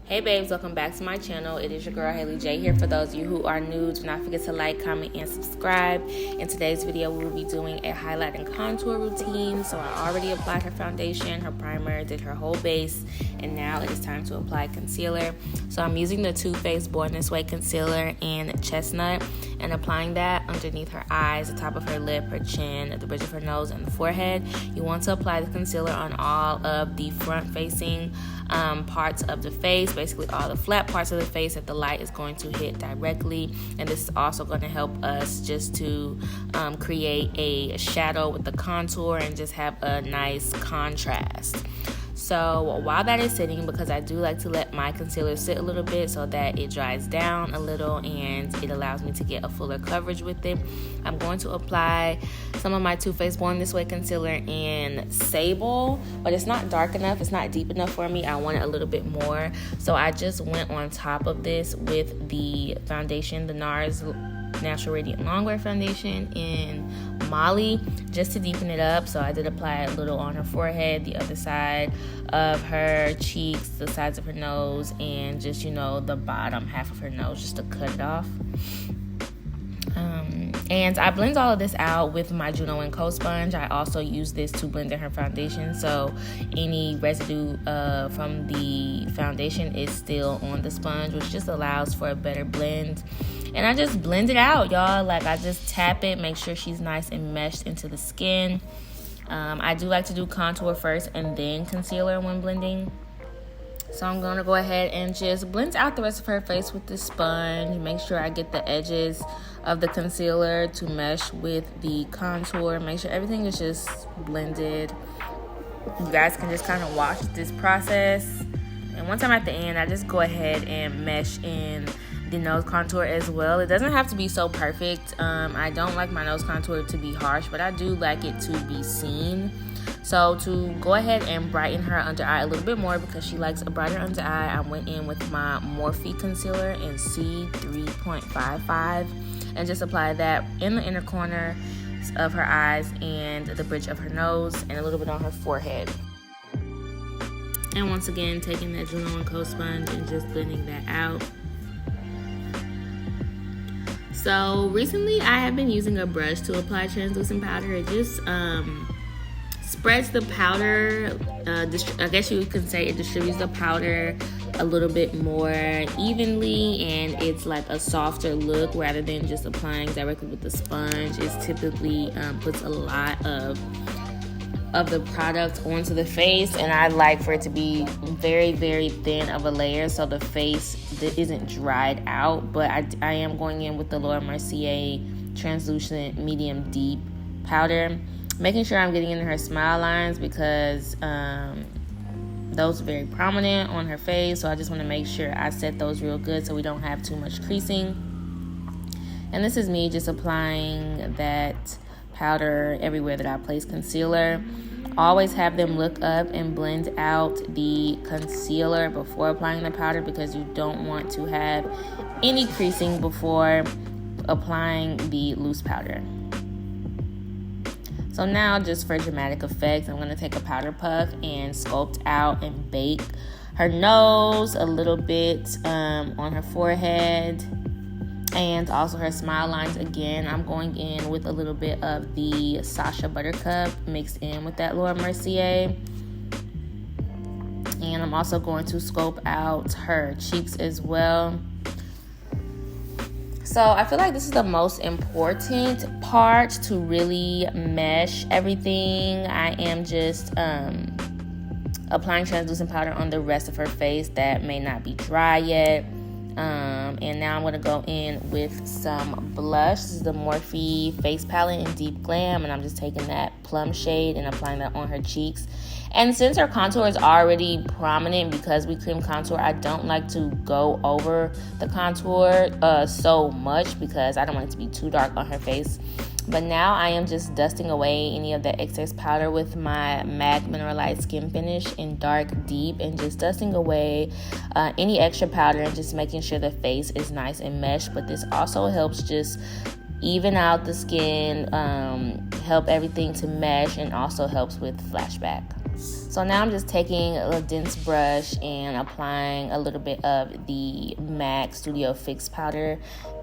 Hey babes, welcome back to my channel. It is your girl Haley J here. For those of you who are new, do not forget to like, comment, and subscribe. In today's video, we will be doing a highlight and contour routine. So I already applied her foundation, her primer, did her whole base, and now it is time to apply concealer. So I'm using the Too Faced Born This Way concealer in Chestnut and applying that underneath her eyes, the top of her lip, her chin, the bridge of her nose, and the forehead. You want to apply the concealer on all of the front facing parts of the face, basically all the flat parts of the face that the light is going to hit directly. And this is also going to help us just to create a shadow with the contour and just have a nice contrast. So while that is sitting, because I do like to let my concealer sit a little bit so that it dries down a little and it allows me to get a fuller coverage with it, I'm going to apply some of my Too Faced Born This Way concealer in Sable, but it's not dark enough, it's not deep enough for me. I want it a little bit more. So I just went on top of this with the foundation, the NARS Natural Radiant Longwear foundation in Molly, just to deepen it up. So I did apply a little on her forehead, the other side of her cheeks, the sides of her nose, and just, the bottom half of her nose, just to cut it off. And I blend all of this out with my Juno & Co sponge. I also use this to blend in her foundation, so any residue from the foundation is still on the sponge, which just allows for a better blend. And I just blend it out, y'all. Like, I just tap it, make sure she's nice and meshed into the skin. I do like to do contour first and then concealer when blending. So I'm going to go ahead and just blend out the rest of her face with the sponge. Make sure I get the edges of the concealer to mesh with the contour. Make sure everything is just blended. You guys can just kind of watch this process. And once I'm at the end, I just go ahead and mesh in the nose contour as well. It doesn't have to be so perfect. I don't like my nose contour to be harsh, but I do like it to be seen. So to go ahead and brighten her under eye a little bit more, because she likes a brighter under eye, I went in with my Morphe concealer in C3.55 and just apply that in the inner corner of her eyes and the bridge of her nose and a little bit on her forehead. And once again, taking that Juno & Co sponge and just blending that out. So recently I have been using a brush to apply translucent powder. It just spreads the powder, I guess you could say it distributes the powder a little bit more evenly, and it's like a softer look rather than just applying directly with the sponge. It typically puts a lot of the product onto the face, and I like for it to be very, very thin of a layer so the face isn't dried out. But I am going in with the Laura Mercier translucent medium deep powder, making sure I'm getting into her smile lines, because those are very prominent on her face. So I just want to make sure I set those real good so we don't have too much creasing. And this is me just applying that powder everywhere that I place concealer. Always have them look up and blend out the concealer before applying the powder, because you don't want to have any creasing before applying the loose powder. So now, just for dramatic effect, I'm going to take a powder puff and sculpt out and bake her nose a little bit on her forehead, and also her smile lines. Again, I'm going in with a little bit of the Sacha Buttercup mixed in with that Laura Mercier. And I'm also going to sculpt out her cheeks as well. So I feel like this is the most important part to really mesh everything. I am just applying translucent powder on the rest of her face that may not be dry yet. And now I'm going to go in with some blush. This is the Morphe Face Palette in Deep Glam, and I'm just taking that plum shade and applying that on her cheeks. And since her contour is already prominent, because we cream contour, I don't like to go over the contour so much, because I don't want it to be too dark on her face. But now I am just dusting away any of the excess powder with my MAC Mineralized Skin Finish in Dark Deep, and just dusting away any extra powder and just making sure the face is nice and meshed. But this also helps just even out the skin, help everything to mesh, and also helps with flashback. So now I'm just taking a dense brush and applying a little bit of the MAC Studio Fix powder.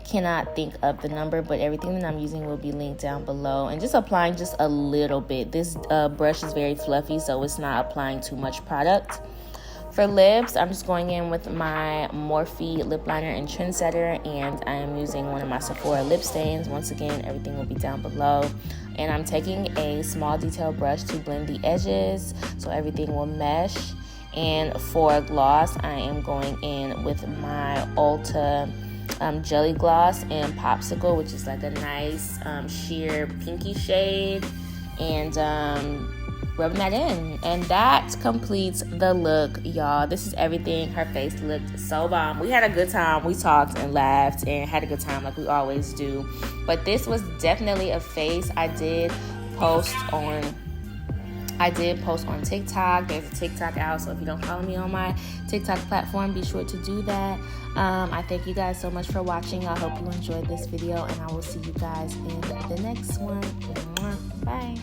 Cannot think of the number, but everything that I'm using will be linked down below. And just applying just a little bit. This brush is very fluffy, so it's not applying too much product. For lips, I'm just going in with my Morphe lip liner in Trendsetter, and I am using one of my Sephora lip stains. Once again, everything will be down below. And I'm taking a small detail brush to blend the edges so everything will mesh. And for gloss, I am going in with my Ulta Jelly Gloss in Popsicle, which is like a nice sheer pinky shade. And rubbing that in, and that completes the look, y'all. This is everything. Her face looked so bomb. We had a good time. We talked and laughed and had a good time like we always do, but this was definitely a face. I did post on TikTok. There's a TikTok out, so if you don't follow me on my TikTok platform, be sure to do that. I thank you guys so much for watching. I hope you enjoyed this video, and I will see you guys in the next one. Bye.